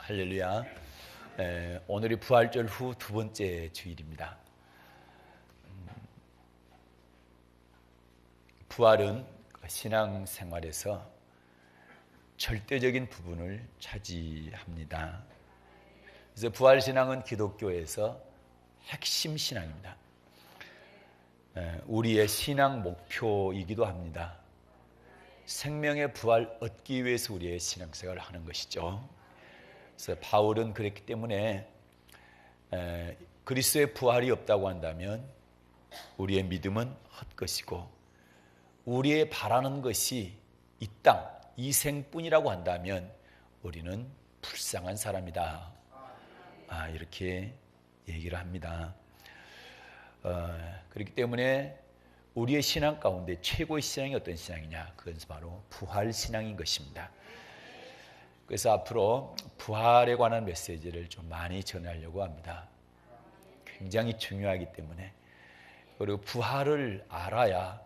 할렐루야. 오늘이 부활절 후 두 번째 주일입니다. 부활은 신앙생활에서 절대적인 부분을 차지합니다. 그래서 부활신앙은 기독교에서 핵심 신앙입니다. 우리의 신앙 목표이기도 합니다. 생명의 부활 얻기 위해서 우리의 신앙생활을 하는 것이죠. 그래서 바울은 그랬기 때문에 그리스도의 부활이 없다고 한다면 우리의 믿음은 헛것이고, 우리의 바라는 것이 이 땅, 이 생뿐이라고 한다면 우리는 불쌍한 사람이다. 이렇게 얘기를 합니다. 그렇기 때문에 우리의 신앙 가운데 최고의 신앙이 어떤 신앙이냐? 그것은 바로 부활신앙인 것입니다. 그래서 앞으로 부활에 관한 메시지를 좀 많이 전하려고 합니다. 굉장히 중요하기 때문에. 그리고 부활을 알아야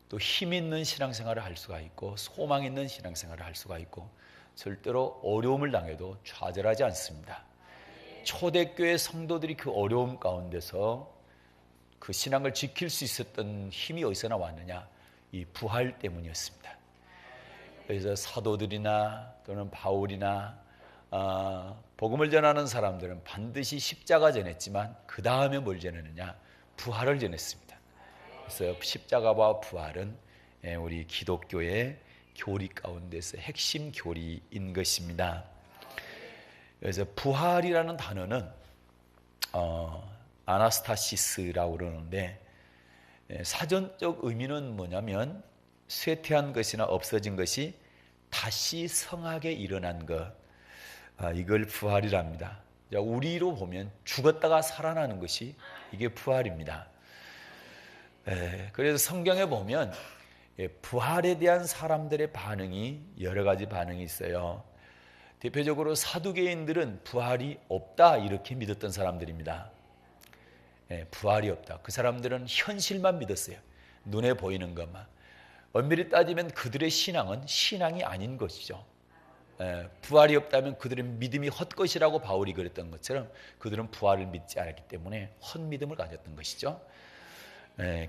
또 힘 있는 신앙생활을 할 수가 있고, 소망 있는 신앙생활을 할 수가 있고, 절대로 어려움을 당해도 좌절하지 않습니다. 초대교회 성도들이 그 어려움 가운데서 그 신앙을 지킬 수 있었던 힘이 어디서 나왔느냐? 이 부활 때문이었습니다. 그래서 사도들이나 또는 바울이나 복음을 전하는 사람들은 반드시 십자가 전했지만 그 다음에 뭘 전했느냐? 부활을 전했습니다. 그래서 십자가와 부활은 우리 기독교의 교리 가운데서 핵심 교리인 것입니다. 그래서 부활이라는 단어는 아나스타시스라고 그러는데, 사전적 의미는 뭐냐면 쇠퇴한 것이나 없어진 것이 다시 성하게 일어난 것, 이걸 부활이랍니다. 우리로 보면 죽었다가 살아나는 것이 이게 부활입니다. 그래서 성경에 보면 부활에 대한 사람들의 반응이 여러 가지 반응이 있어요. 대표적으로 사두개인들은 부활이 없다 이렇게 믿었던 사람들입니다. 부활이 없다. 그 사람들은 현실만 믿었어요. 눈에 보이는 것만. 엄밀히 따지면 그들의 신앙은 신앙이 아닌 것이죠. 부활이 없다면 그들의 믿음이 헛것이라고 바울이 그랬던 것처럼 그들은 부활을 믿지 않았기 때문에 헛믿음을 가졌던 것이죠.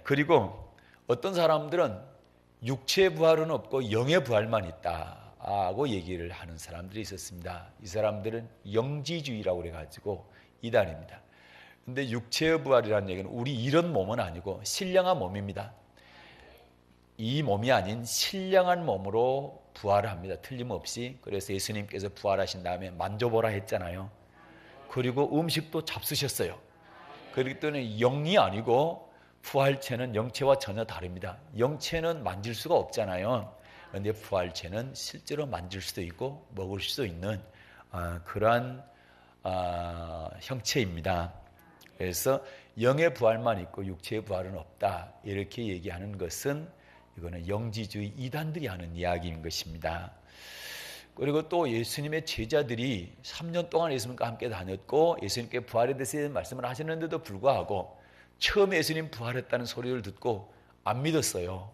그리고 어떤 사람들은 육체의 부활은 없고 영의 부활만 있다고 얘기를 하는 사람들이 있었습니다. 이 사람들은 영지주의라고 그래가지고 이단입니다. 근데 육체의 부활이라는 얘기는 우리 이런 몸은 아니고 신령한 몸입니다. 이 몸이 아닌 신령한 몸으로 부활을 합니다. 틀림없이. 그래서 예수님께서 부활하신 다음에 만져보라 했잖아요. 그리고 음식도 잡수셨어요. 그렇기 때문에 영이 아니고 부활체는 영체와 전혀 다릅니다. 영체는 만질 수가 없잖아요. 그런데 부활체는 실제로 만질 수도 있고 먹을 수도 있는 그러한 형체입니다. 그래서 영의 부활만 있고 육체의 부활은 없다 이렇게 얘기하는 것은, 이거는 영지주의 이단들이 하는 이야기인 것입니다. 그리고 또 예수님의 제자들이 3년 동안 예수님과 함께 다녔고 예수님께 부활에 대해서 말씀을 하셨는데도 불구하고 처음에 예수님 부활했다는 소리를 듣고 안 믿었어요.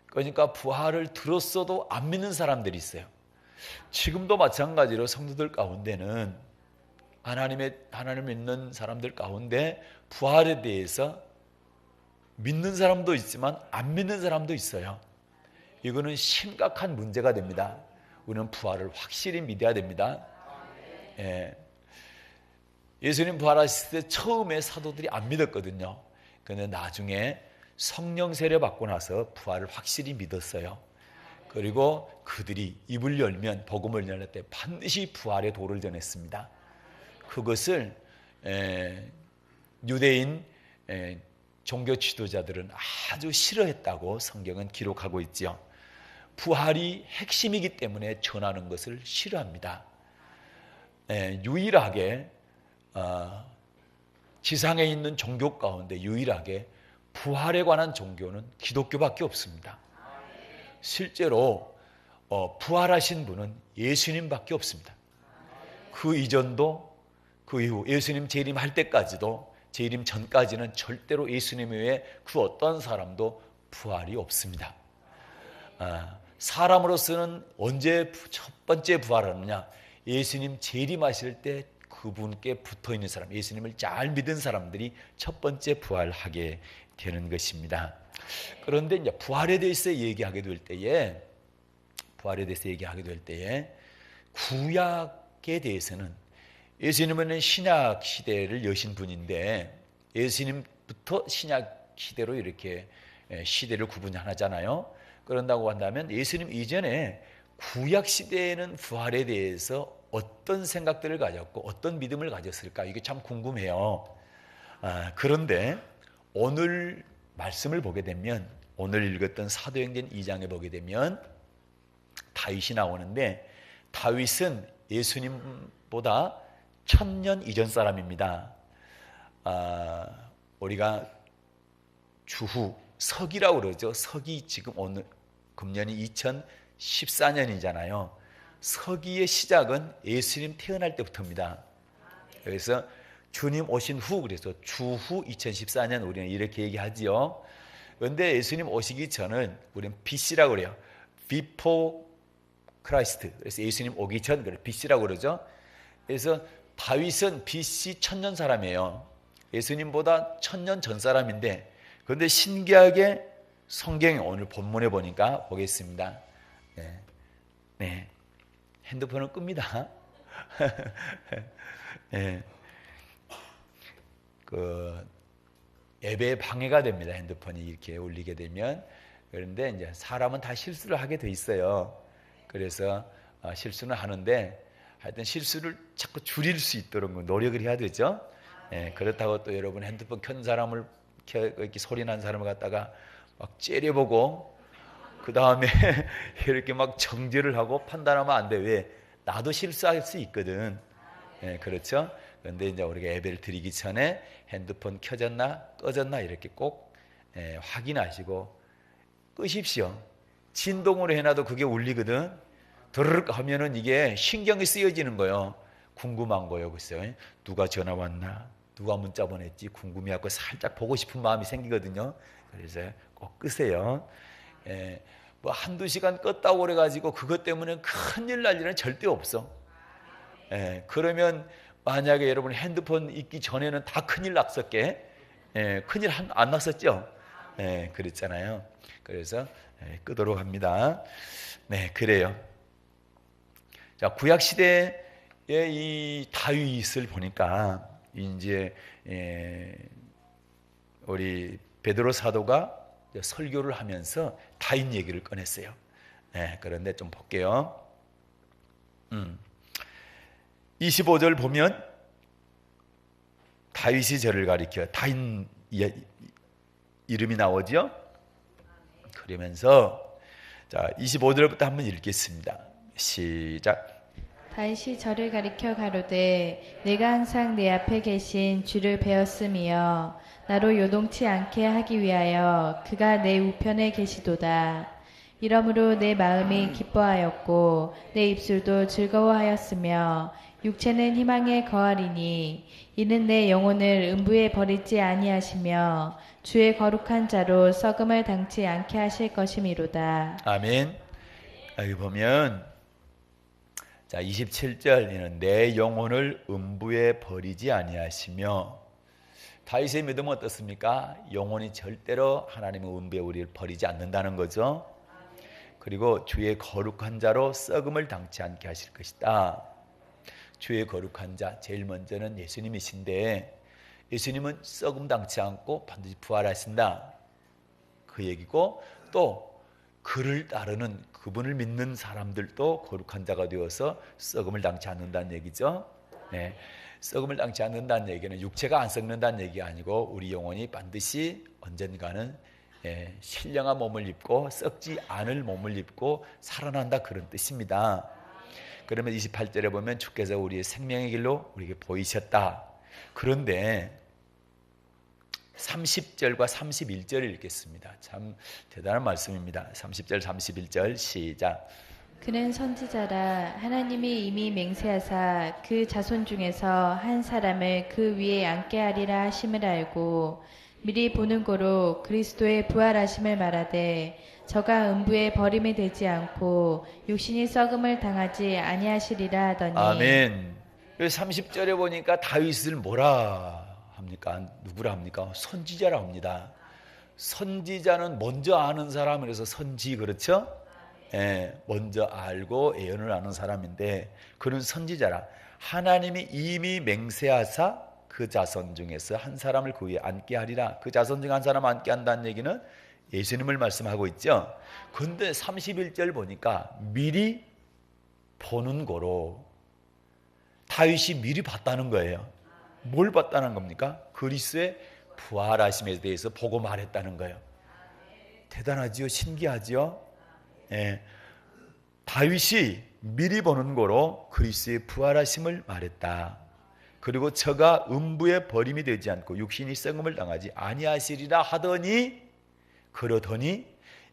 그러니까 부활을 들었어도 안 믿는 사람들이 있어요. 지금도 마찬가지로 성도들 가운데는 하나님을 믿는 사람들 가운데 부활에 대해서 믿는 사람도 있지만 안 믿는 사람도 있어요. 이거는 심각한 문제가 됩니다. 우리는 부활을 확실히 믿어야 됩니다. 예수님 부활하실 때 처음에 사도들이 안 믿었거든요. 그런데 나중에 성령 세례 받고 나서 부활을 확실히 믿었어요. 그리고 그들이 입을 열면, 복음을 열릴 때 반드시 부활의 도를 전했습니다. 그것을 유대인 종교 지도자들은 아주 싫어했다고 성경은 기록하고 있죠. 부활이 핵심이기 때문에 전하는 것을 싫어합니다. 유일하게 지상에 있는 종교 가운데 유일하게 부활에 관한 종교는 기독교밖에 없습니다. 실제로 부활하신 분은 예수님밖에 없습니다. 그 이전도 그 이후 예수님 재림할 때까지도, 재림 전까지는 절대로 예수님 외에 그 어떤 사람도 부활이 없습니다. 사람으로서는 언제 첫 번째 부활하느냐? 예수님 재림하실 때 그분께 붙어있는 사람, 예수님을 잘 믿은 사람들이 첫 번째 부활하게 되는 것입니다. 그런데 이제 부활에 대해서 얘기하게 될 때에 구약에 대해서는, 예수님은 신약 시대를 여신 분인데 예수님부터 신약 시대로 이렇게 시대를 구분하잖아요. 그런다고 한다면 예수님 이전에 구약 시대에는 부활에 대해서 어떤 생각들을 가졌고 어떤 믿음을 가졌을까, 이게 참 궁금해요. 그런데 오늘 말씀을 보게 되면, 오늘 읽었던 사도행전 2장에 보게 되면 다윗이 나오는데, 다윗은 예수님보다 1000년 이전 사람입니다. 우리가 주후 서기라고 그러죠. 서기, 지금 오늘 금년이 2014년이잖아요. 서기의 시작은 예수님 태어날 때부터입니다. 그래서 주님 오신 후, 그래서 주후 2014년 우리는 이렇게 얘기하지요. 그런데 예수님 오시기 전은 우리는 BC라고 그래요. Before Christ. 그래서 예수님 오기 전, 그래 BC라고 그러죠. 그래서 다윗은 BC 1000년 사람이에요. 예수님보다 1000년 전 사람인데, 그런데 신기하게 성경에 오늘 본문에 보니까 보겠습니다. 네. 핸드폰을 끕니다. 네. 예배에 방해가 됩니다. 핸드폰이 이렇게 울리게 되면. 그런데 이제 사람은 다 실수를 하게 돼 있어요. 그래서 실수는 하는데, 하여튼 실수를 자꾸 줄일 수 있도록 노력을 해야 되죠. 그렇다고 또 여러분 핸드폰 켠 사람을, 이렇게 소리 난 사람을 갖다가 막 째려보고 그 다음에 이렇게 막 정죄를 하고 판단하면 안 돼. 왜? 나도 실수할 수 있거든. 그렇죠? 그런데 이제 우리가 예배를 드리기 전에 핸드폰 켜졌나 꺼졌나 이렇게 꼭 확인하시고 끄십시오. 진동으로 해놔도 그게 울리거든. 드르륵 하면은 이게 신경이 쓰여지는 거예요. 궁금한 거예요. 글쎄요. 누가 전화 왔나? 누가 문자 보냈지? 궁금해하고 살짝 보고 싶은 마음이 생기거든요. 그래서 꼭 끄세요. 뭐 한두 시간 껐다고 그래가지고 그것 때문에 큰일 날 일은 절대 없어. 그러면 만약에 여러분 핸드폰 있기 전에는 다 큰일 났었게. 큰일 안 났었죠? 그랬잖아요. 그래서 끄도록 합니다. 네, 그래요. 자, 구약 시대의 이 다윗을 보니까 이제 우리 베드로 사도가 설교를 하면서 다윗 얘기를 꺼냈어요. 그런데 좀 볼게요. 25절 보면 다윗이 저를 가리켜, 다윗 이름이 나오죠. 그러면서 자 25절부터 한번 읽겠습니다. 시작. 다윗이 저를 가리켜 가로되 내가 항상 내 앞에 계신 주를 배웠으며 나로 요동치 않게 하기 위하여 그가 내 우편에 계시도다. 이러므로 내 마음이 기뻐하였고 내 입술도 즐거워하였으며 육체는 희망에 거하리니 이는 내 영혼을 음부에 버리지 아니하시며 주의 거룩한 자로 썩음을 당치 않게 하실 것이미로다. 아멘. 여기 보면 자 27절, 내 영혼을 음부에 버리지 아니하시며, 다윗의 믿음은 어떻습니까? 영혼이 절대로 하나님의 음부에 우리를 버리지 않는다는 거죠. 그리고 주의 거룩한 자로 썩음을 당치 않게 하실 것이다. 주의 거룩한 자, 제일 먼저는 예수님이신데 예수님은 썩음 당치 않고 반드시 부활하신다, 그 얘기고, 또 그를 따르는, 그분을 믿는 사람들도 거룩한 자가 되어서 썩음을 당치 않는다는 얘기죠. 썩음을 당치 않는다는 얘기는 육체가 안 썩는다는 얘기가 아니고 우리 영혼이 반드시 언젠가는 신령한 몸을 입고 썩지 않을 몸을 입고 살아난다, 그런 뜻입니다. 그러면 28절에 보면 주께서 우리의 생명의 길로 우리에게 보이셨다. 그런데 30절과 31절을 읽겠습니다. 참 대단한 말씀입니다. 30절 31절 시작. 그는 선지자라 하나님이 이미 맹세하사 그 자손 중에서 한 사람을 그 위에 앉게 하리라 하심을 알고 미리 보는 고로 그리스도의 부활하심을 말하되 저가 음부에 버림이 되지 않고 육신이 썩음을 당하지 아니하시리라 하더니 아멘. 30절에 보니까 다윗을 뭐라 합니까? 누구라 합니까? 선지자라 합니다. 선지자는 먼저 아는 사람이라서 선지, 그렇죠? 예, 먼저 알고 예언을 하는 사람인데 그는 선지자라. 하나님이 이미 맹세하사 그 자손 중에서 한 사람을 그 위에 앉게 하리라. 그 자손 중 한 사람 앉게 한다는 얘기는 예수님을 말씀하고 있죠. 그런데 31절 보니까 미리 보는 거로 다윗이 미리 봤다는 거예요. 뭘 봤다는 겁니까? 그리스도의 부활하심에 대해서 보고 말했다는 거예요. 대단하지요? 신기하지요? 예. 다윗이 미리 보는 거로 그리스도의 부활하심을 말했다. 그리고 저가 음부에 버림이 되지 않고 육신이 썩음을 당하지 아니하시리라 하더니 그러더니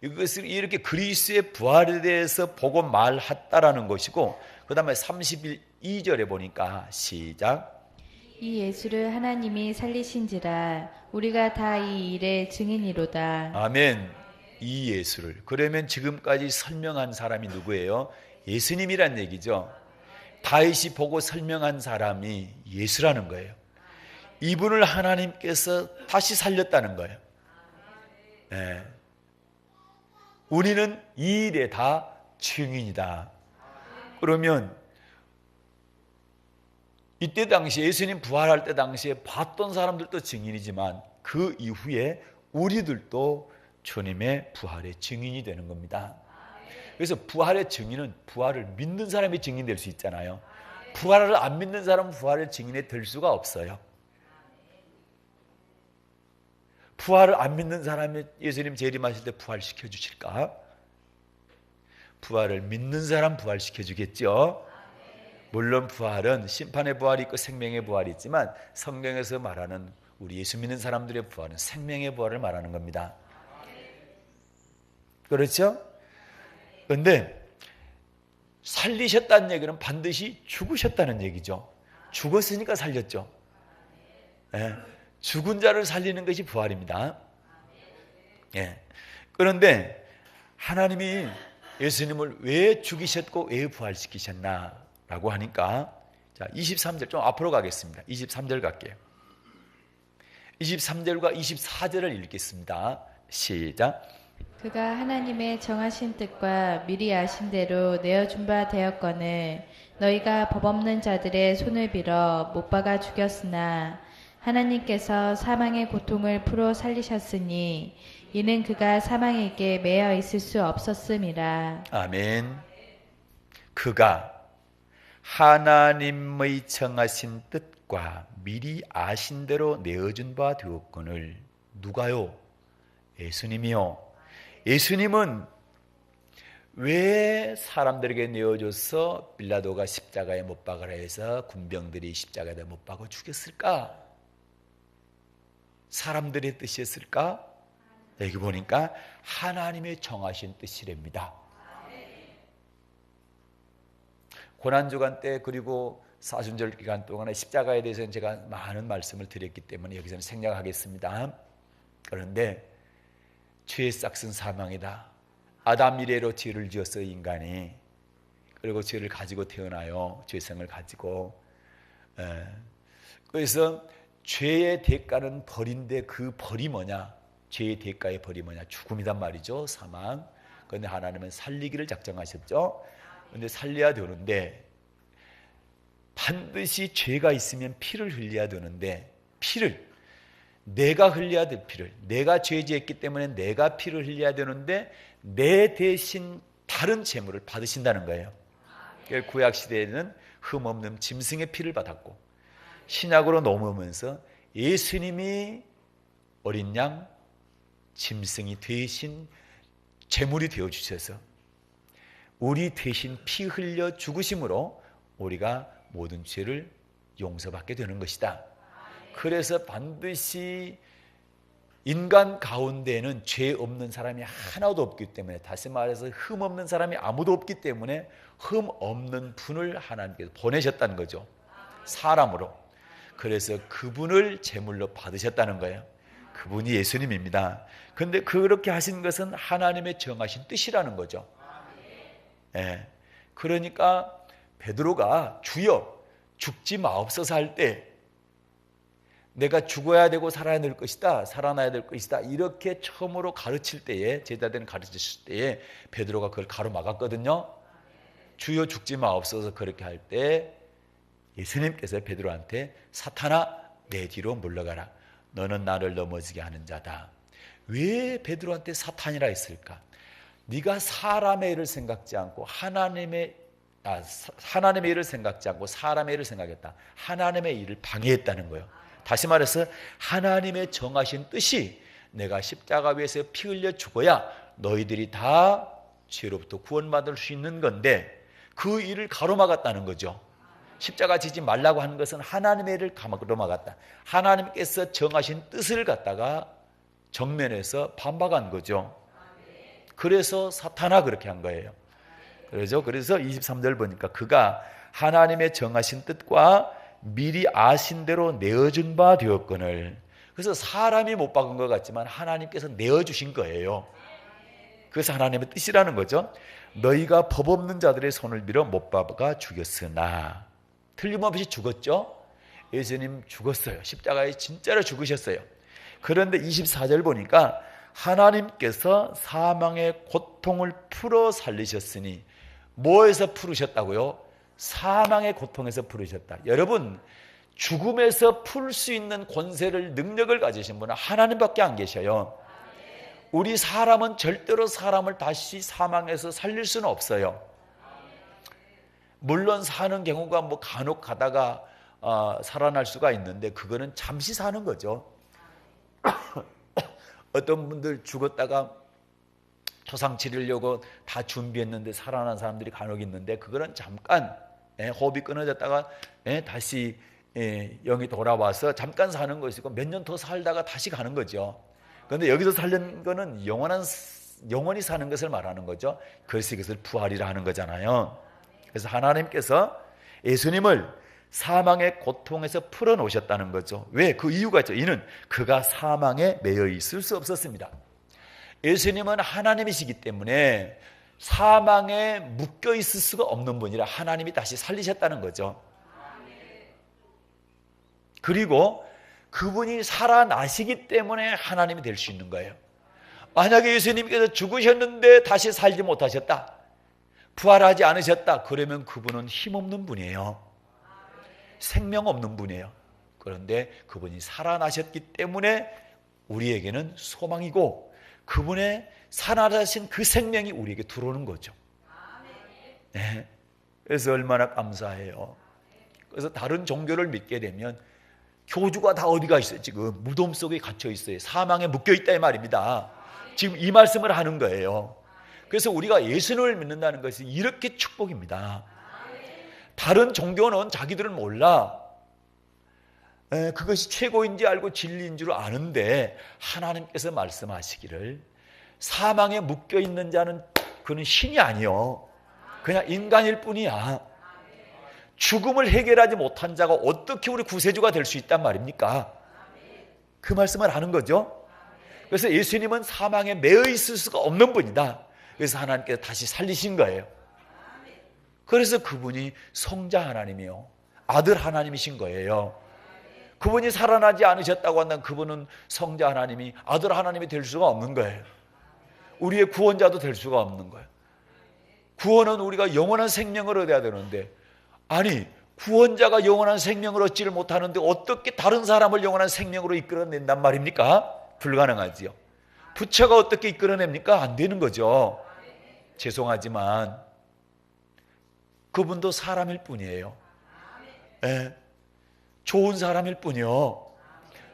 이것을 이렇게 그리스도의 부활에 대해서 보고 말했다라는 것이고 그 다음에 32절에 보니까 시작 이 예수를 하나님이 살리신지라 우리가 다 이 일의 증인이로다. 아멘. 이 예수를 그러면 지금까지 설명한 사람이 누구예요? 예수님이란 얘기죠. 다윗이 보고 설명한 사람이 예수라는 거예요. 이분을 하나님께서 다시 살렸다는 거예요. 네. 우리는 이 일에 다 증인이다. 그러면 이때 당시에 예수님 부활할 때 당시에 봤던 사람들도 증인이지만 그 이후에 우리들도 주님의 부활의 증인이 되는 겁니다. 그래서 부활의 증인은 부활을 믿는 사람이 증인될 수 있잖아요. 부활을 안 믿는 사람은 부활의 증인이 될 수가 없어요. 부활을 안 믿는 사람이 예수님 재림하실 때 부활시켜 주실까? 부활을 믿는 사람 부활시켜 주겠죠. 물론 부활은 심판의 부활이 있고 생명의 부활이 있지만 성경에서 말하는 우리 예수 믿는 사람들의 부활은 생명의 부활을 말하는 겁니다. 그렇죠? 그런데 살리셨다는 얘기는 반드시 죽으셨다는 얘기죠. 죽었으니까 살렸죠. 예, 죽은 자를 살리는 것이 부활입니다. 예. 그런데 하나님이 예수님을 왜 죽이셨고 왜 부활시키셨나 라고 하니까 자 23절 좀 앞으로 가겠습니다. 23절 갈게요. 23절과 24절을 읽겠습니다. 시작. 그가 하나님의 정하신 뜻과 미리 아신 대로 내어준 바 되었거늘 너희가 법 없는 자들의 손을 빌어 못 박아 죽였으나 하나님께서 사망의 고통을 풀어 살리셨으니 이는 그가 사망에게 매여 있을 수 없었음이라. 아멘. 그가 하나님의 정하신 뜻과 미리 아신 대로 내어준 바 되었거늘 누가요? 예수님이요. 예수님은 왜 사람들에게 내어줘서 빌라도가 십자가에 못 박으라 해서 군병들이 십자가에 못 박아 죽였을까? 사람들의 뜻이었을까? 여기 보니까 하나님의 정하신 뜻이랍니다. 고난주간 때 그리고 사순절 기간 동안에 십자가에 대해서는 제가 많은 말씀을 드렸기 때문에 여기서는 생략하겠습니다. 그런데 죄의 싹은 사망이다. 아담 이래로 죄를 지었어 인간이. 그리고 죄를 가지고 태어나요. 죄성을 가지고. 그래서 죄의 대가는 벌인데 그 벌이 뭐냐? 죄의 대가의 벌이 뭐냐? 죽음이란 말이죠. 사망. 그런데 하나님은 살리기를 작정하셨죠. 그런데 살려야 되는데 반드시 죄가 있으면 피를 흘려야 되는데 피를 내가 흘려야 될 피를 내가 죄지었기 때문에 내가 피를 흘려야 되는데 내 대신 다른 제물을 받으신다는 거예요. 구약시대에는 흠없는 짐승의 피를 받았고 신약으로 넘어오면서 예수님이 어린 양 짐승이 대신 제물이 되어주셔서 우리 대신 피 흘려 죽으심으로 우리가 모든 죄를 용서받게 되는 것이다. 그래서 반드시 인간 가운데는 죄 없는 사람이 하나도 없기 때문에 다시 말해서 흠 없는 사람이 아무도 없기 때문에 흠 없는 분을 하나님께서 보내셨다는 거죠. 사람으로. 그래서 그분을 제물로 받으셨다는 거예요. 그분이 예수님입니다. 그런데 그렇게 하신 것은 하나님의 정하신 뜻이라는 거죠. 예. 그러니까 베드로가 주여 죽지 마옵소서 할 때 내가 죽어야 되고 살아야 될 것이다, 살아나야 될 것이다, 이렇게 처음으로 가르칠 때에, 제자들은 가르쳤을 때에 베드로가 그걸 가로막았거든요. 주여 죽지 마옵소서 그렇게 할 때 예수님께서 베드로한테 사탄아 내 뒤로 물러가라, 너는 나를 넘어지게 하는 자다. 왜 베드로한테 사탄이라 했을까? 네가 사람의 일을 생각지 않고 하나님의 일을 생각지 않고 사람의 일을 생각했다. 하나님의 일을 방해했다는 거예요. 다시 말해서 하나님의 정하신 뜻이 내가 십자가 위에서 피 흘려 죽어야 너희들이 다 죄로부터 구원받을 수 있는 건데 그 일을 가로막았다는 거죠. 십자가 지지 말라고 하는 것은 하나님의 일을 가로막았다. 하나님께서 정하신 뜻을 갖다가 정면에서 반박한 거죠. 그래서 사탄아 그렇게 한 거예요. 그래서 23절 보니까 그가 하나님의 정하신 뜻과 미리 아신 대로 내어준 바 되었거늘. 그래서 사람이 못 박은 것 같지만 하나님께서 내어주신 거예요. 그래서 하나님의 뜻이라는 거죠. 너희가 법 없는 자들의 손을 밀어 못 박아 죽였으나. 틀림없이 죽었죠. 예수님 죽었어요. 십자가에 진짜로 죽으셨어요. 그런데 24절 보니까 하나님께서 사망의 고통을 풀어 살리셨으니. 뭐에서 풀으셨다고요? 사망의 고통에서 풀으셨다. 여러분, 죽음에서 풀 수 있는 권세를, 능력을 가지신 분은 하나님밖에 안 계셔요. 우리 사람은 절대로 사람을 다시 사망에서 살릴 수는 없어요. 물론 사는 경우가 뭐 간혹 가다가 살아날 수가 있는데 그거는 잠시 사는 거죠. 어떤 분들 죽었다가 초상 치르려고 다 준비했는데 살아난 사람들이 간혹 있는데 그거는 잠깐 호흡이 끊어졌다가 다시 영이 돌아와서 잠깐 사는 것이고 몇 년 더 살다가 다시 가는 거죠. 그런데 여기서 살린 거는 영원히 사는 것을 말하는 거죠. 그래서 이것을 부활이라 하는 거잖아요. 그래서 하나님께서 예수님을 사망의 고통에서 풀어놓으셨다는 거죠. 왜? 그 이유가 있죠. 이는 그가 사망에 매여 있을 수 없었습니다. 예수님은 하나님이시기 때문에 사망에 묶여 있을 수가 없는 분이라 하나님이 다시 살리셨다는 거죠. 그리고 그분이 살아나시기 때문에 하나님이 될 수 있는 거예요. 만약에 예수님께서 죽으셨는데 다시 살지 못하셨다, 부활하지 않으셨다, 그러면 그분은 힘없는 분이에요. 생명 없는 분이에요. 그런데 그분이 살아나셨기 때문에 우리에게는 소망이고 그분의 살아나신 그 생명이 우리에게 들어오는 거죠. 네. 그래서 얼마나 감사해요. 그래서 다른 종교를 믿게 되면 교주가 다 어디가 있어요? 지금 무덤 속에 갇혀 있어요. 사망에 묶여 있다 이 말입니다. 지금 이 말씀을 하는 거예요. 그래서 우리가 예수님을 믿는다는 것이 이렇게 축복입니다. 다른 종교는 자기들은 몰라. 그것이 최고인지 알고 진리인 줄 아는데 하나님께서 말씀하시기를 사망에 묶여있는 자는 그는 신이 아니요, 그냥 인간일 뿐이야. 죽음을 해결하지 못한 자가 어떻게 우리 구세주가 될 수 있단 말입니까? 그 말씀을 하는 거죠. 그래서 예수님은 사망에 매여 있을 수가 없는 분이다. 그래서 하나님께서 다시 살리신 거예요. 그래서 그분이 성자 하나님이요, 아들 하나님이신 거예요. 그분이 살아나지 않으셨다고 한다면 그분은 성자 하나님이 아들 하나님이 될 수가 없는 거예요. 우리의 구원자도 될 수가 없는 거예요. 구원은 우리가 영원한 생명을 얻어야 되는데, 아니 구원자가 영원한 생명을 얻지를 못하는데 어떻게 다른 사람을 영원한 생명으로 이끌어낸단 말입니까? 불가능하지요. 부처가 어떻게 이끌어냅니까? 안 되는 거죠. 죄송하지만 그분도 사람일 뿐이에요. 좋은 사람일 뿐이요,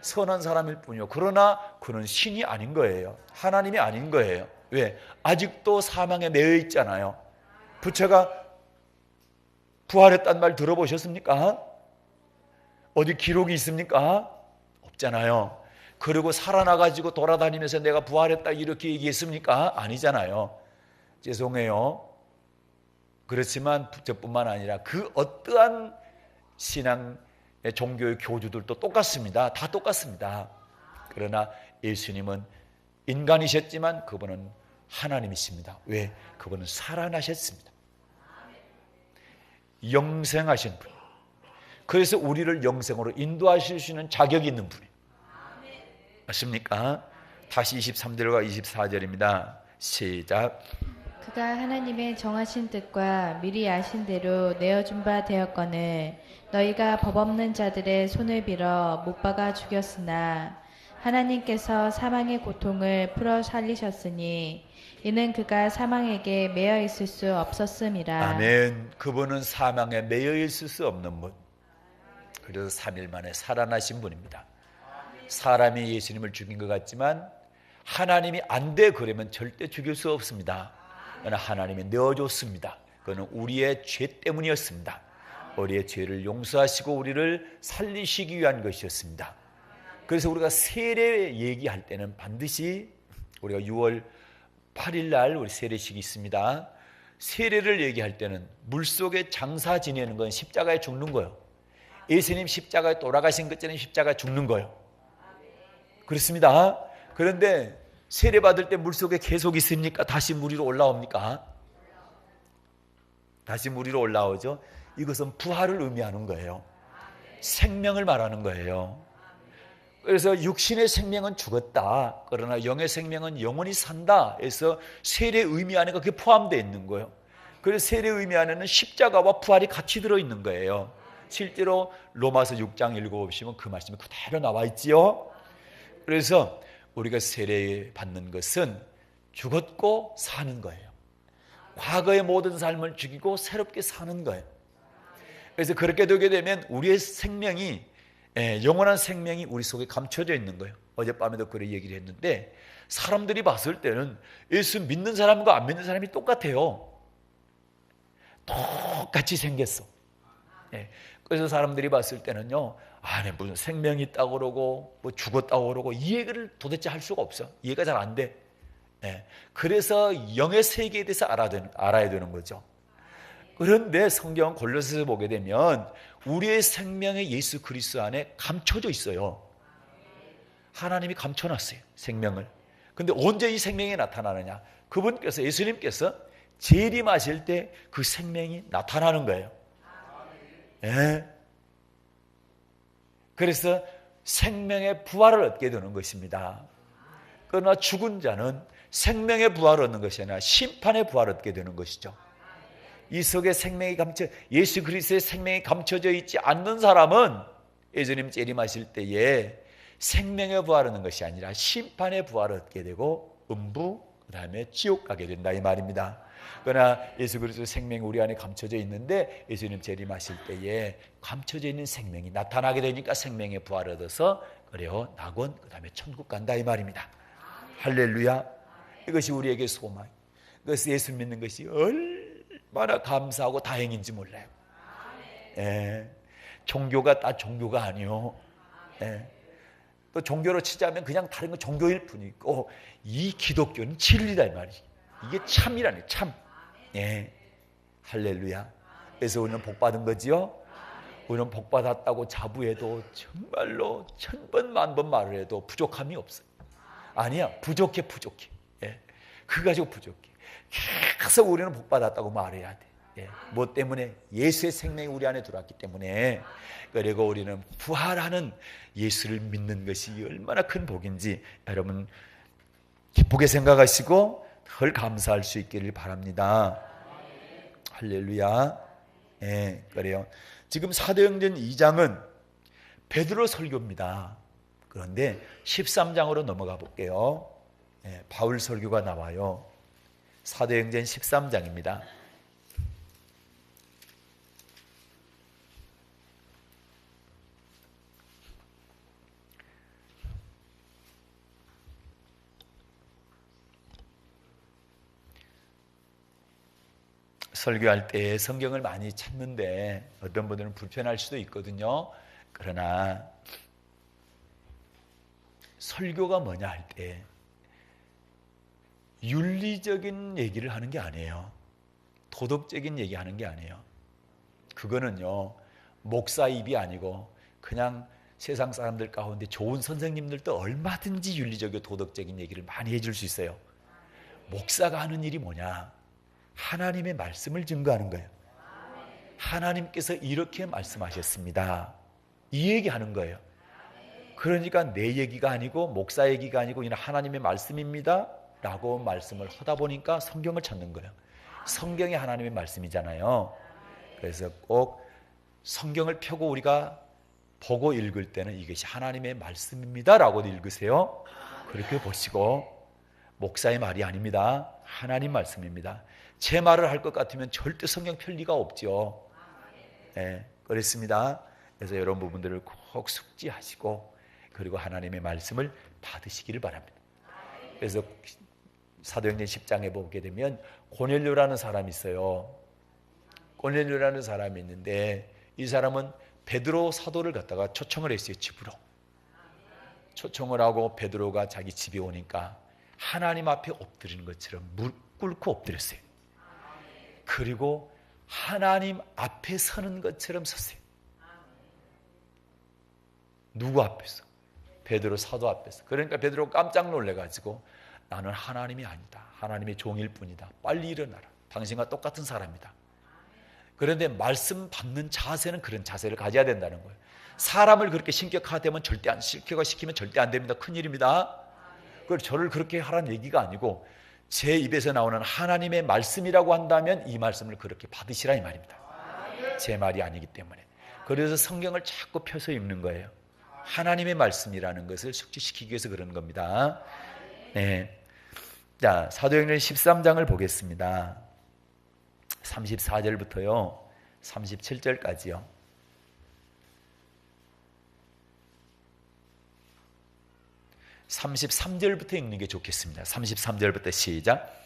선한 사람일 뿐이요. 그러나 그는 신이 아닌 거예요. 하나님이 아닌 거예요. 왜? 아직도 사망에 매여 있잖아요. 부처가 부활했단 말 들어보셨습니까? 어디 기록이 있습니까? 없잖아요. 그리고 살아나가지고 돌아다니면서 내가 부활했다 이렇게 얘기했습니까? 아니잖아요. 죄송해요. 그렇지만 부처뿐만 아니라 그 어떠한 신앙 종교의 교주들도 똑같습니다. 다 똑같습니다. 그러나 예수님은 인간이셨지만 그분은 하나님이십니다. 왜? 그분은 살아나셨습니다. 영생하신 분. 그래서 우리를 영생으로 인도하실 수 있는 자격이 있는 분이에요. 맞습니까? 다시 23절과 24절입니다. 시작. 그가 하나님의 정하신 뜻과 미리 아신 대로 내어준 바 되었거늘 너희가 법 없는 자들의 손을 빌어 못 박아 죽였으나 하나님께서 사망의 고통을 풀어 살리셨으니 이는 그가 사망에게 매여 있을 수 없었음이라. 아멘. 그분은 사망에 매여 있을 수 없는 분. 그래서 3일 만에 살아나신 분입니다. 사람이 예수님을 죽인 것 같지만 하나님이 안 돼 그러면 절대 죽일 수 없습니다. 그러나 하나님이 내어줬습니다. 그는 우리의 죄 때문이었습니다. 우리의 죄를 용서하시고 우리를 살리시기 위한 것이었습니다. 그래서 우리가 세례 얘기할 때는 반드시 우리가 6월 8일 날 우리 세례식이 있습니다. 세례를 얘기할 때는 물속에 장사 지내는 건 십자가에 죽는 거예요. 예수님 십자가에 돌아가신 것처럼 십자가에 죽는 거예요. 그렇습니다. 그런데 세례 받을 때 물속에 계속 있습니까? 다시 물 위로 올라옵니까? 다시 물 위로 올라오죠. 이것은 부활을 의미하는 거예요. 생명을 말하는 거예요. 그래서 육신의 생명은 죽었다. 그러나 영의 생명은 영원히 산다. 해서 세례 의미 안에 그게 포함되어 있는 거예요. 그래서 세례 의미 안에는 십자가와 부활이 같이 들어있는 거예요. 실제로 로마서 6장 읽어보시면 그 말씀이 그대로 나와 있지요. 그래서 우리가 세례 받는 것은 죽었고 사는 거예요. 과거의 모든 삶을 죽이고 새롭게 사는 거예요. 그래서 그렇게 되게 되면 우리의 생명이 영원한 생명이 우리 속에 감춰져 있는 거예요. 어젯밤에도 그래 얘기를 했는데 사람들이 봤을 때는 예수 믿는 사람과 안 믿는 사람이 똑같아요. 똑같이 생겼어. 그래서 사람들이 봤을 때는요, 안에 무슨 생명이 있다고 그러고 뭐 죽었다고 그러고 이 얘기를 도대체 할 수가 없어. 이해가 잘 안 돼. 그래서 영의 세계에 대해서 알아야 되는 거죠. 그런데 성경 골로새서 보게 되면 우리의 생명이 예수 그리스도 안에 감춰져 있어요. 하나님이 감춰놨어요, 생명을. 근데 언제 이 생명이 나타나느냐? 그분께서, 예수님께서 재림하실 때 그 생명이 나타나는 거예요. 그래서 생명의 부활을 얻게 되는 것입니다. 그러나 죽은 자는 생명의 부활을 얻는 것이 아니라 심판의 부활을 얻게 되는 것이죠. 이 속에 생명이 예수 그리스도의 생명이 감춰져 있지 않는 사람은 예수님 재림하실 때에 생명의 부활을 얻는 것이 아니라 심판의 부활을 얻게 되고 음부, 그 다음에 지옥 가게 된다 이 말입니다. 그러나 예수 그리스도의 생명이 우리 안에 감춰져 있는데 예수님 재림하실 때에 감춰져 있는 생명이 나타나게 되니까 생명의 부활을 얻어서 그래요 낙원, 그 다음에 천국 간다 이 말입니다. 할렐루야. 이것이 우리에게 소망. 그래서 예수 믿는 것이 얼마나 감사하고 다행인지 몰라요. 종교가 다 종교가 아니요. 또 종교로 치자면 그냥 다른 건 종교일 뿐이고 이 기독교는 진리다 이 말이지. 이게 참이라니 참. 할렐루야. 그래서 우리는 복 받은 거지요. 우리는 복 받았다고 자부해도 정말로 1000번 만번 말을 해도 부족함이 없어요. 아니야, 부족해. 그거 가지고 부족해. 계속 우리는 복 받았다고 말해야 돼. 뭐 때문에? 예수의 생명이 우리 안에 들어왔기 때문에. 그리고 우리는 부활하는 예수를 믿는 것이 얼마나 큰 복인지 여러분 기쁘게 생각하시고 늘 감사할 수 있기를 바랍니다. 할렐루야. 그래요. 지금 사도행전 2장은 베드로 설교입니다. 그런데 13장으로 넘어가 볼게요. 바울 설교가 나와요. 사도행전 13장입니다. 설교할 때 성경을 많이 찾는데 어떤 분들은 불편할 수도 있거든요. 그러나 설교가 뭐냐 할 때 윤리적인 얘기를 하는 게 아니에요. 도덕적인 얘기하는 게 아니에요. 그거는요 목사 입이 아니고 그냥 세상 사람들 가운데 좋은 선생님들도 얼마든지 윤리적이고 도덕적인 얘기를 많이 해줄 수 있어요. 목사가 하는 일이 뭐냐? 하나님의 말씀을 증거하는 거예요. 하나님께서 이렇게 말씀하셨습니다. 이 얘기하는 거예요. 그러니까 내 얘기가 아니고 목사 얘기가 아니고 이는 하나님의 말씀입니다 라고 말씀을 하다 보니까 성경을 찾는 거예요. 성경이 하나님의 말씀이잖아요. 그래서 꼭 성경을 펴고 우리가 보고 읽을 때는 이것이 하나님의 말씀입니다 라고 읽으세요. 그렇게 보시고, 목사의 말이 아닙니다. 하나님 말씀입니다. 제 말을 할 것 같으면 절대 성경 펼 리가 없죠. 네, 그렇습니다. 그래서 이런 부분들을 꼭 숙지하시고 그리고 하나님의 말씀을 받으시기를 바랍니다. 그래서 사도행전 10장에 보게 되면 고넬료라는 사람이 있어요. 고넬료라는 사람이 있는데 이 사람은 베드로 사도를 갖다가 초청을 했어요. 집으로 초청을 하고 베드로가 자기 집에 오니까 하나님 앞에 엎드리는 것처럼 무릎 꿇고 엎드렸어요. 그리고 하나님 앞에 서는 것처럼 섰어요. 누구 앞에서? 베드로 사도 앞에서. 그러니까 베드로가 깜짝 놀래가지고 나는 하나님이 아니다. 하나님의 종일 뿐이다. 빨리 일어나라. 당신과 똑같은 사람이다. 그런데 말씀 받는 자세는 그런 자세를 가져야 된다는 거예요. 사람을 그렇게 신격화되면 절대 안, 신격화시키면 절대 안 됩니다. 큰일입니다. 그걸 저를 그렇게 하라는 얘기가 아니고 제 입에서 나오는 하나님의 말씀이라고 한다면 이 말씀을 그렇게 받으시라 이 말입니다. 제 말이 아니기 때문에. 그래서 성경을 자꾸 펴서 읽는 거예요. 하나님의 말씀이라는 것을 숙지시키기 위해서 그런 겁니다. 네. 자, 사도행전 13장을 보겠습니다. 34절부터요 37절까지요. 33절부터 읽는 게 좋겠습니다. 33절부터 시작.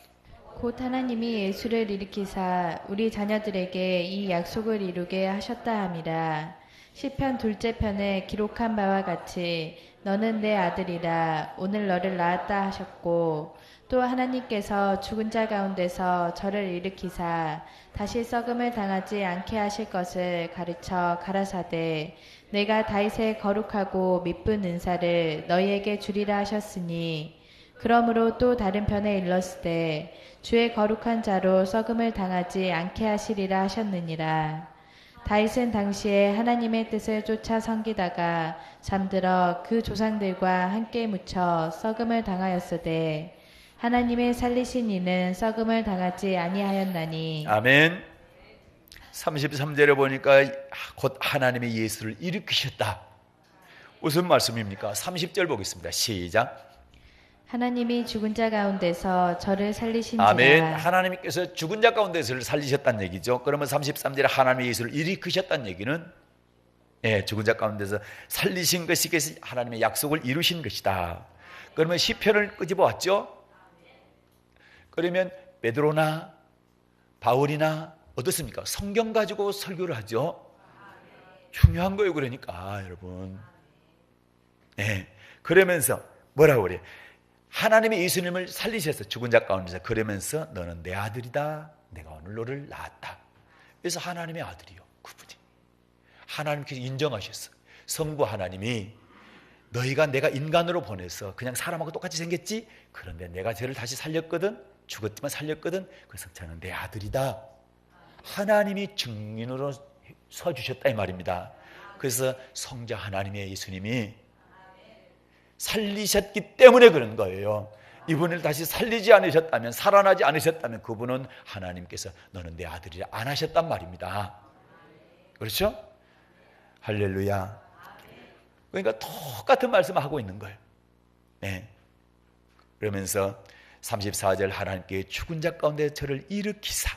곧 하나님이 예수를 일으키사 우리 자녀들에게 이 약속을 이루게 하셨다 함이라. 시편 둘째 편에 기록한 바와 같이 너는 내 아들이라 오늘 너를 낳았다 하셨고, 또 하나님께서 죽은 자 가운데서 저를 일으키사 다시 썩음을 당하지 않게 하실 것을 가르쳐 가라사대 내가 다윗의 거룩하고 미쁜 은사를 너희에게 주리라 하셨으니, 그러므로 또 다른 편에 일렀으되 주의 거룩한 자로 썩음을 당하지 않게 하시리라 하셨느니라. 다윗은 당시에 하나님의 뜻을 쫓아 섬기다가 잠들어 그 조상들과 함께 묻혀 썩음을 당하였으되 하나님의 살리신 이는 썩음을 당하지 아니하였나니. 아멘. 33절에 보니까 곧 하나님의 예수를 일으키셨다. 무슨 말씀입니까? 30절 보겠습니다. 시작. 하나님이 죽은 자 가운데서 저를 살리신지라. 아멘. 하나님께서 죽은 자 가운데서 살리셨다는 얘기죠. 그러면 33절에 하나님의 예수를 일으키셨다는 얘기는 죽은 자 가운데서 살리신 것이 하나님의 약속을 이루신 것이다. 그러면 시편을 끄집어 왔죠. 그러면 베드로나 바울이나 어떻습니까? 성경 가지고 설교를 하죠. 중요한 거예요. 그러니까 여러분. 그러면서 뭐라고 그래요? 하나님의 예수님을 살리셔서 죽은 자 가운데서 그러면서 너는 내 아들이다. 내가 오늘 너를 낳았다. 그래서 하나님의 아들이요. 그분이. 하나님께서 인정하셨어. 성부 하나님이 너희가 내가 인간으로 보내서 그냥 사람하고 똑같이 생겼지? 그런데 내가 쟤를 다시 살렸거든. 죽었지만 살렸거든. 그래서 저는 내 아들이다. 하나님이 증인으로 서주셨다 이 말입니다. 그래서 성자 하나님의 예수님이 살리셨기 때문에 그런 거예요. 이분을 다시 살리지 않으셨다면, 살아나지 않으셨다면 그분은 하나님께서 너는 내 아들이라 안 하셨단 말입니다. 그렇죠? 할렐루야. 그러니까 똑같은 말씀을 하고 있는 거예요. 그러면서 34절 하나님께 죽은 자 가운데 저를 일으키사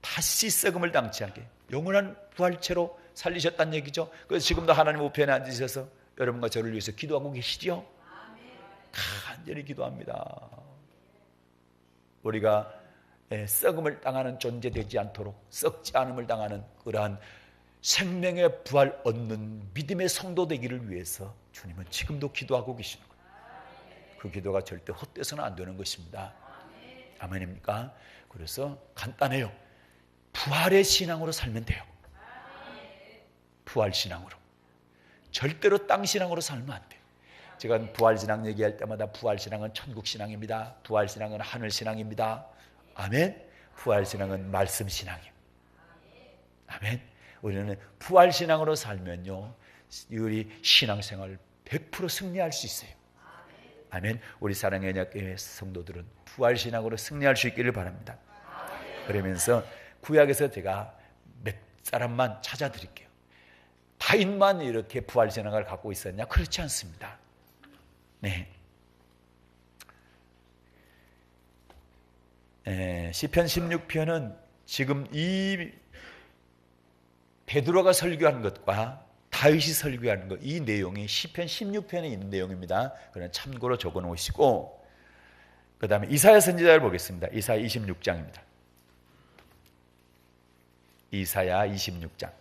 다시 썩음을 당치 않게 영원한 부활체로 살리셨다는 얘기죠. 그래서 지금도 하나님 우편에 앉으셔서 여러분과 저를 위해서 기도하고 계시죠. 간절히 기도합니다. 우리가 썩음을 당하는 존재 되지 않도록, 썩지 않음을 당하는 그러한 생명의 부활 얻는 믿음의 성도 되기를 위해서 주님은 지금도 기도하고 계시는 거예요. 그 기도가 절대 헛되서는 안 되는 것입니다. 아멘입니까? 그래서 간단해요. 부활의 신앙으로 살면 돼요. 부활 신앙으로. 절대로 땅신앙으로 살면 안 돼. 제가 부활신앙 얘기할 때마다 부활신앙은 천국신앙입니다. 부활신앙은 하늘신앙입니다. 아멘. 부활신앙은 말씀신앙이에요. 아멘. 우리는 부활신앙으로 살면요, 우리 신앙생활 100% 승리할 수 있어요. 아멘. 우리 사랑의 언약교회 성도들은 부활신앙으로 승리할 수 있기를 바랍니다. 그러면서 구약에서 제가 몇 사람만 찾아드릴게요. 다윗만 이렇게 부활신앙을 갖고 있었냐? 그렇지 않습니다. 네. 시편 16편은 지금 이 베드로가 설교한 것과 다윗이 설교한 것, 이 내용이 시편 16편에 있는 내용입니다. 그러나 참고로 적어 놓으시고, 그 다음에 이사야 선지자를 보겠습니다. 이사야 26장입니다. 이사야 26장.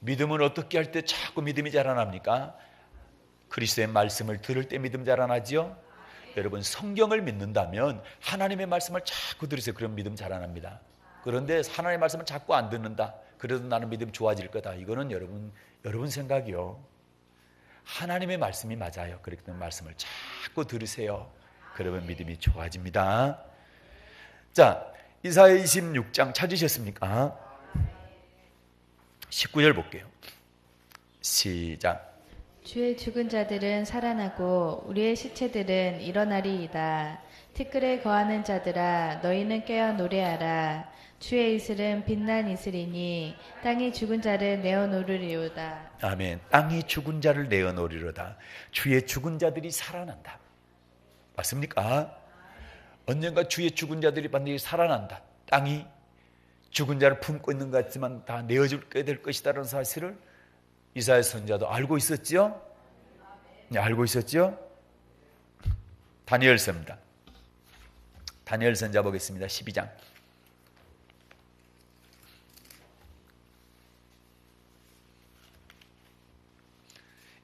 믿음은 어떻게 할 때 자꾸 믿음이 자라납니까? 그리스도의 말씀을 들을 때 믿음 자라나지요? 여러분, 성경을 믿는다면 하나님의 말씀을 자꾸 들으세요. 그럼 믿음 자라납니다. 그런데 하나님의 말씀을 자꾸 안 듣는다. 그래도 나는 믿음 좋아질 거다. 이거는 여러분 생각이요. 하나님의 말씀이 맞아요. 그렇기 때문에 말씀을 자꾸 들으세요. 그러면 믿음이 좋아집니다. 자, 이사야 26장 찾으셨습니까? 19절 볼게요. 시작. 주의 죽은 자들은 살아나고 우리의 시체들은 일어나리이다. 티끌에 거하는 자들아 너희는 깨어 노래하라. 주의 이슬은 빛난 이슬이니 땅이 죽은 자를 내어놓으리로다. 아멘. 땅이 죽은 자를 내어놓으리로다. 주의 죽은 자들이 살아난다. 맞습니까? 언젠가 주의 죽은 자들이 반드시 살아난다. 땅이 죽은 자를 품고 있는 것 같지만 다 내어줄게 될 것이다라는 사실을 이사야 선지자도 알고 있었죠? 네, 알고 있었죠? 다니엘서입니다. 다니엘 선지자 보겠습니다. 12장.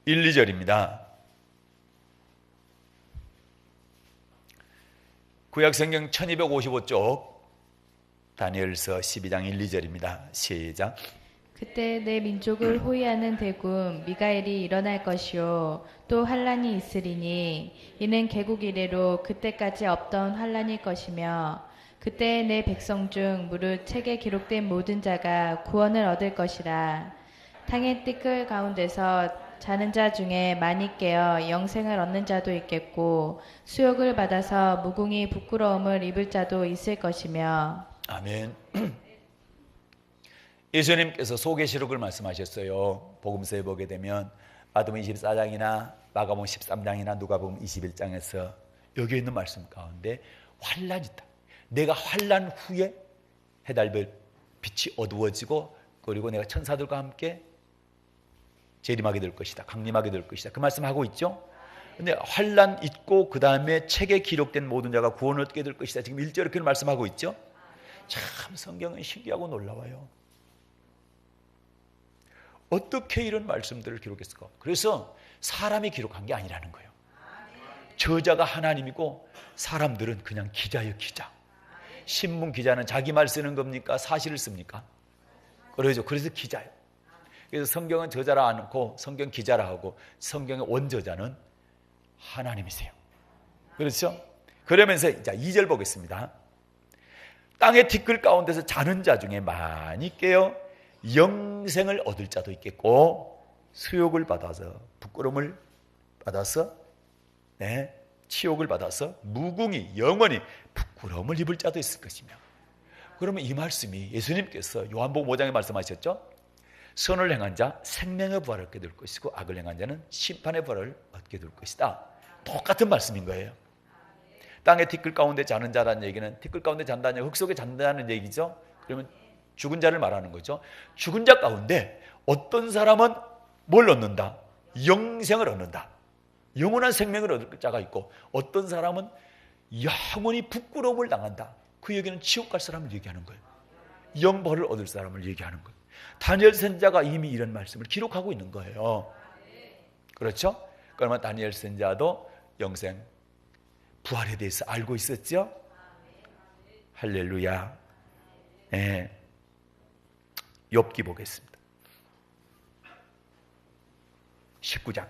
1, 2절입니다. 구약성경 1255쪽 다니엘서 12장 1, 2절입니다. 시작. 그때 내 민족을 호위하는 대군 미가엘이 일어날 것이요 또 환란이 있으리니 이는 개국 이래로 그때까지 없던 환란일 것이며 그때 내 백성 중 무릇 책에 기록된 모든 자가 구원을 얻을 것이라. 땅의 띠끌 가운데서 자는 자 중에 많이 깨어 영생을 얻는 자도 있겠고 수욕을 받아서 무궁히 부끄러움을 입을 자도 있을 것이며. 아멘. 예수님께서 소계시록을 말씀하셨어요. 복음서에 보게 되면 마태복음 24장이나 마가복음 13장이나 누가복음 21장에서 여기 있는 말씀 가운데 환란이 있다. 내가 환란 후에 해달별 빛이 어두워지고 그리고 내가 천사들과 함께 재림하게 될 것이다. 강림하게 될 것이다. 그 말씀하고 있죠. 근데 환란 있고 그 다음에 책에 기록된 모든 자가 구원을 얻게 될 것이다. 지금 1절에 그렇게 말씀하고 있죠. 참 성경은 신기하고 놀라워요. 어떻게 이런 말씀들을 기록했을까? 그래서 사람이 기록한 게 아니라는 거예요. 저자가 하나님이고 사람들은 그냥 기자예요, 기자. 신문 기자는 자기 말 쓰는 겁니까? 사실을 씁니까? 그러죠. 그래서 기자예요. 그래서 성경은 저자라 않고 성경 기자라 하고 성경의 원저자는 하나님이세요. 그렇죠? 그러면서 자 2절 보겠습니다. 땅의 티끌 가운데서 자는 자 중에 많이 깨어 영생을 얻을 자도 있겠고 수욕을 받아서 부끄러움을 받아서 치욕을 받아서 무궁히 영원히 부끄러움을 입을 자도 있을 것이며. 그러면 이 말씀이 예수님께서 요한복음 5장에 말씀하셨죠. 선을 행한 자 생명의 부활을 얻게 될 것이고 악을 행한 자는 심판의 부활을 얻게 될 것이다. 똑같은 말씀인 거예요. 땅의 티끌 가운데 자는 자라는 얘기는 티끌 가운데 잔다는 흙 속에 잔다는 얘기죠. 그러면 죽은 자를 말하는 거죠. 죽은 자 가운데 어떤 사람은 뭘 얻는다? 영생을 얻는다. 영원한 생명을 얻을 자가 있고 어떤 사람은 영원히 부끄러움을 당한다. 그 얘기는 지옥 갈 사람을 얘기하는 거예요. 영벌을 얻을 사람을 얘기하는 거예요. 다니엘 선지자가 이미 이런 말씀을 기록하고 있는 거예요. 그렇죠? 그러면 다니엘 선지자도 영생 부활에 대해서 알고 있었죠? 할렐루야. 네. 욥기 보겠습니다. 19장.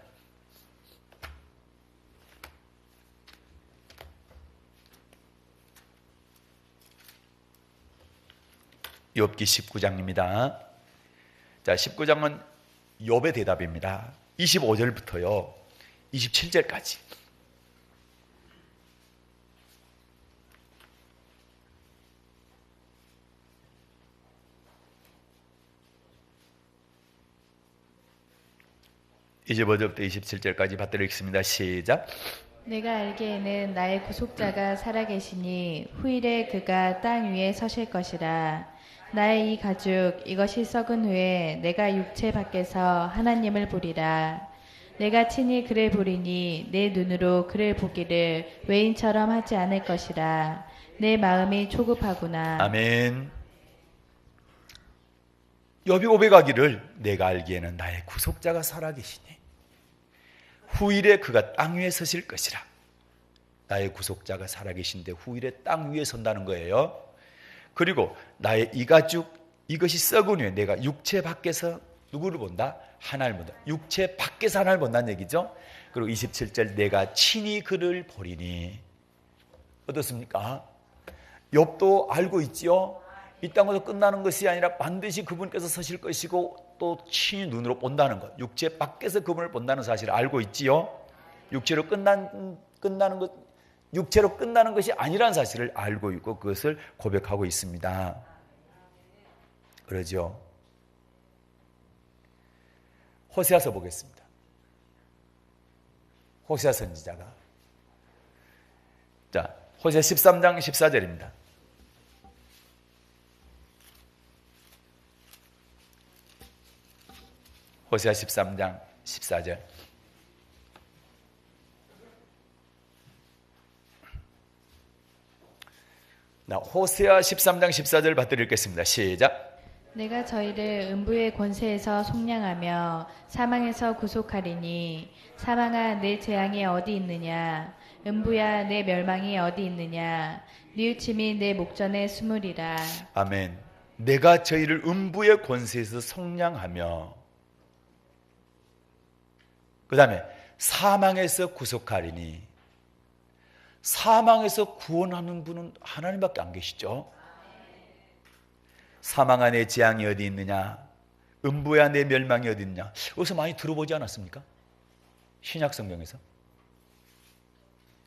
욥기 19장입니다. 자, 19장은 욥의 대답입니다. 25절부터요 27절까지. 이제 25절부터 27절까지 받들어 읽습니다. 시작. 내가 알기에는 나의 구속자가 살아계시니 후일에 그가 땅 위에 서실 것이라. 나의 이 가죽 이것이 썩은 후에 내가 육체 밖에서 하나님을 보리라. 내가 친히 그를 보리니 내 눈으로 그를 보기를 외인처럼 하지 않을 것이라. 내 마음이 초급하구나. 아멘. 욥이 고백하기를 내가 알기에는 나의 구속자가 살아계시니 후일에 그가 땅 위에 서실 것이라. 나의 구속자가 살아계신데 후일에 땅 위에 선다는 거예요. 그리고 나의 이 가죽 이것이 썩은 후에 내가 육체 밖에서 누구를 본다? 하나님을 본다. 육체 밖에서 하나님을 본다는 얘기죠. 그리고 27절 내가 친히 그를 보리니. 어떻습니까? 욥도 알고 있지요. 이 땅에서 끝나는 것이 아니라 반드시 그분께서 서실 것이고 또 친히 눈으로 본다는 것, 육체 밖에서 그분을 본다는 사실을 알고 있지요. 육체로 끝나는 것이 아니라는 사실을 알고 있고 그것을 고백하고 있습니다. 그러죠. 호세아서 보겠습니다. 호세아 선지자가, 자, 호세아 13장 14절입니다. 호세아 13장 14절. 호세아 13장 14절 받들어 읽겠습니다. 시작. 내가 저희를 음부의 권세에서 속량하며 사망에서 구속하리니 사망아 내 재앙이 어디 있느냐 음부야 내 멸망이 어디 있느냐 뉘우침이 내 목전에 숨으리라. 아멘. 내가 저희를 음부의 권세에서 속량하며 그 다음에 사망에서 구속하리니. 사망에서 구원하는 분은 하나님밖에 안 계시죠. 사망아 내 재앙이 어디 있느냐 음부야 내 멸망이 어디 있느냐. 여기서 많이 들어보지 않았습니까? 신약 성경에서.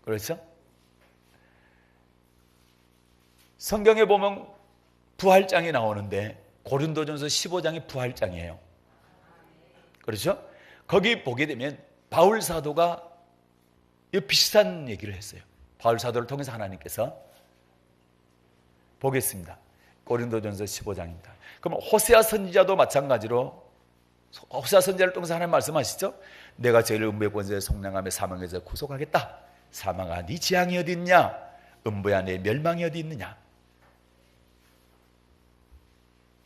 그렇죠? 성경에 보면 부활장이 나오는데 고린도전서 15장이 부활장이에요. 그렇죠? 거기 보게 되면 바울 사도가 비슷한 얘기를 했어요. 바울 사도를 통해서 하나님께서 보겠습니다. 고린도전서 15장입니다. 그럼 호세아 선지자도 마찬가지로 호세아 선지자를 통해서 하나님 말씀하시죠. 내가 저희를 음부의 권세에 속량하며 사망에서 구속하겠다. 사망아 네 재앙이 어디 있냐 음부야 내 멸망이 어디 있느냐.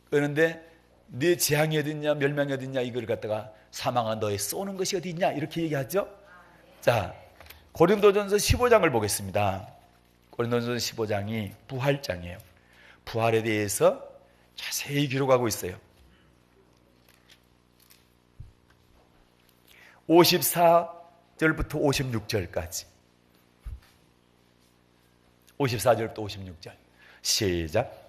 그런데 네 재앙이 어디 있냐 멸망이 어디 있냐 이걸 갖다가 사망아 너의 쏘는 것이 어디 있냐 이렇게 얘기하죠. 자, 고린도전서 15장을 보겠습니다. 고린도전서 15장이 부활장이에요. 부활에 대해서 자세히 기록하고 있어요. 54절부터 56절까지. 54절부터 56절. 시작.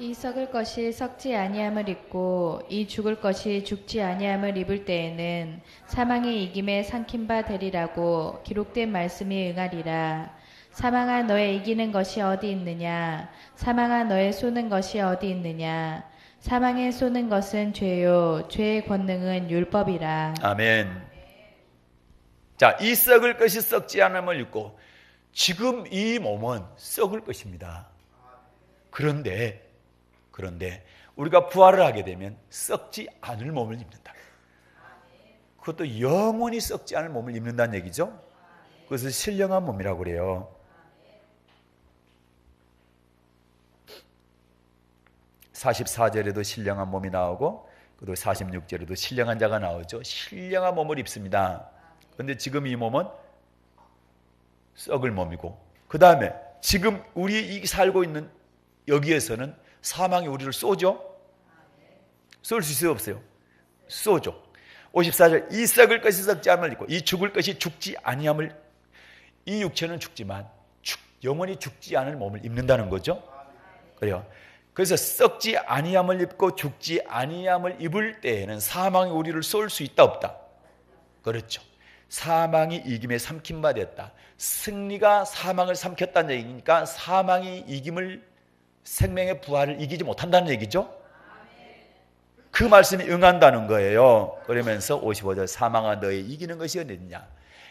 이 썩을 것이 썩지 아니함을 입고 이 죽을 것이 죽지 아니함을 입을 때에는 사망의 이김에 삼킨 바 되리라고 기록된 말씀이 응하리라. 사망아 너의 이기는 것이 어디 있느냐 사망아 너의 쏘는 것이 어디 있느냐 사망에 쏘는 것은 죄요 죄의 권능은 율법이라. 아멘. 자, 이 썩을 것이 썩지 않음을 입고 지금 이 몸은 썩을 것입니다. 그런데 우리가 부활을 하게 되면 썩지 않을 몸을 입는다. 그것도 영원히 썩지 않을 몸을 입는다는 얘기죠. 그것을 신령한 몸이라고 그래요. 44절에도 신령한 몸이 나오고 또 46절에도 신령한 자가 나오죠. 신령한 몸을 입습니다. 그런데 지금 이 몸은 썩을 몸이고, 그 다음에 지금 우리 살고 있는 여기에서는 사망이 우리를 쏘죠? 쏠 수 있어요, 없어요? 쏘죠. 54절, 이 썩을 것이 썩지 않음을 입고 이 죽을 것이 죽지 아니함을, 이 육체는 죽지만 영원히 죽지 않을 몸을 입는다는 거죠. 그래요. 그래서 썩지 아니함을 입고 죽지 아니함을 입을 때에는 사망이 우리를 쏠 수 있다 없다? 그렇죠. 사망이 이김에 삼킨 바 됐다. 승리가 사망을 삼켰다는 얘기니까 사망이 이김을, 생명의 부활을 이기지 못한다는 얘기죠. 그 말씀이 응한다는 거예요. 그러면서 55절, 사망아 너의 이기는 것이 어디냐.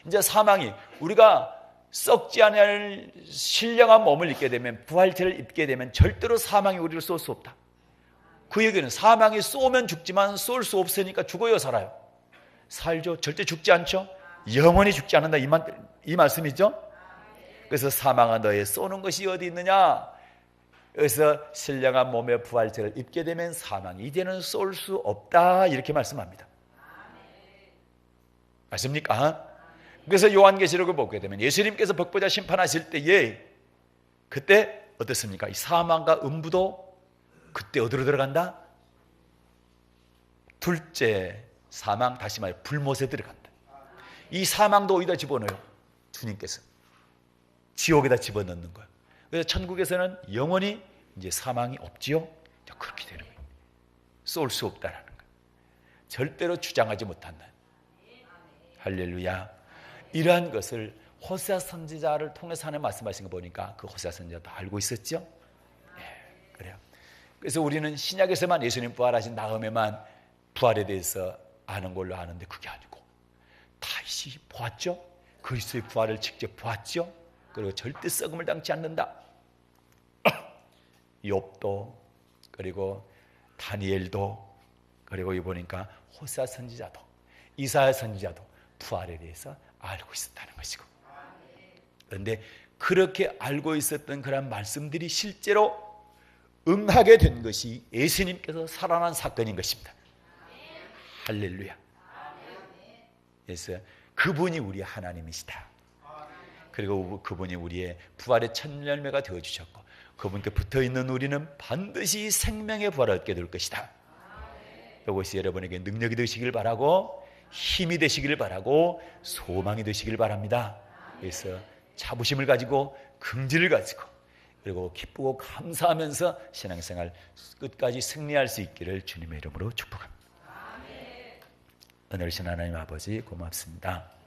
이제 사망이, 우리가 썩지 않을 신령한 몸을 입게 되면, 부활체를 입게 되면 절대로 사망이 우리를 쏠 수 없다. 그 얘기는 사망이 쏘면 죽지만 쏠 수 없으니까 죽어요, 살아요? 살죠. 절대 죽지 않죠. 영원히 죽지 않는다, 이 말씀이죠. 그래서 사망아 너의 쏘는 것이 어디 있느냐. 그래서 신령한 몸의 부활체를 입게 되면 사망이 이제는 쏠 수 없다, 이렇게 말씀합니다. 맞습니까? 그래서 요한계시록을 보게 되면 예수님께서 백보자 심판하실 때에 그때 어떻습니까? 이 사망과 음부도 그때 어디로 들어간다? 둘째 사망, 다시 말해 불못에 들어간다. 이 사망도 어디다 집어넣어요? 주님께서 지옥에다 집어넣는 거예요. 그래서 천국에서는 영원히 이제 사망이 없지요. 그렇게 되는 거예요. 쏠 수 없다라는 거예요. 절대로 주장하지 못한다. 할렐루야. 이러한 것을 호세아 선지자를 통해서 하는 말씀하신 거 보니까 그 호세아 선지자도 알고 있었죠. 네, 그래요. 그래서 우리는 신약에서만 예수님 부활하신 다음에만 부활에 대해서 아는 걸로 아는데 그게 아니고 다윗이 보았죠. 그리스도의 부활을 직접 보았죠. 그리고 절대 썩음을 당치 않는다. 욥도, 그리고 다니엘도, 그리고 이 보니까 호세아 선지자도, 이사야 선지자도 부활에 대해서 알고 있었다는 것이고, 그런데 그렇게 알고 있었던 그런 말씀들이 실제로 응하게 된 것이 예수님께서 살아난 사건인 것입니다. 할렐루야. 그래서 그분이 우리의 하나님이시다. 그리고 그분이 우리의 부활의 첫 열매가 되어주셨고, 그분께 붙어있는 우리는 반드시 생명의 부활을 얻게 될 것이다. 이것이 여러분에게 능력이 되시길 바라고, 힘이 되시길 바라고, 소망이 되시길 바랍니다. 그래서 자부심을 가지고, 긍지를 가지고, 그리고 기쁘고 감사하면서 신앙생활 끝까지 승리할 수 있기를 주님의 이름으로 축복합니다. 은혜로우신 하나님 아버지 고맙습니다.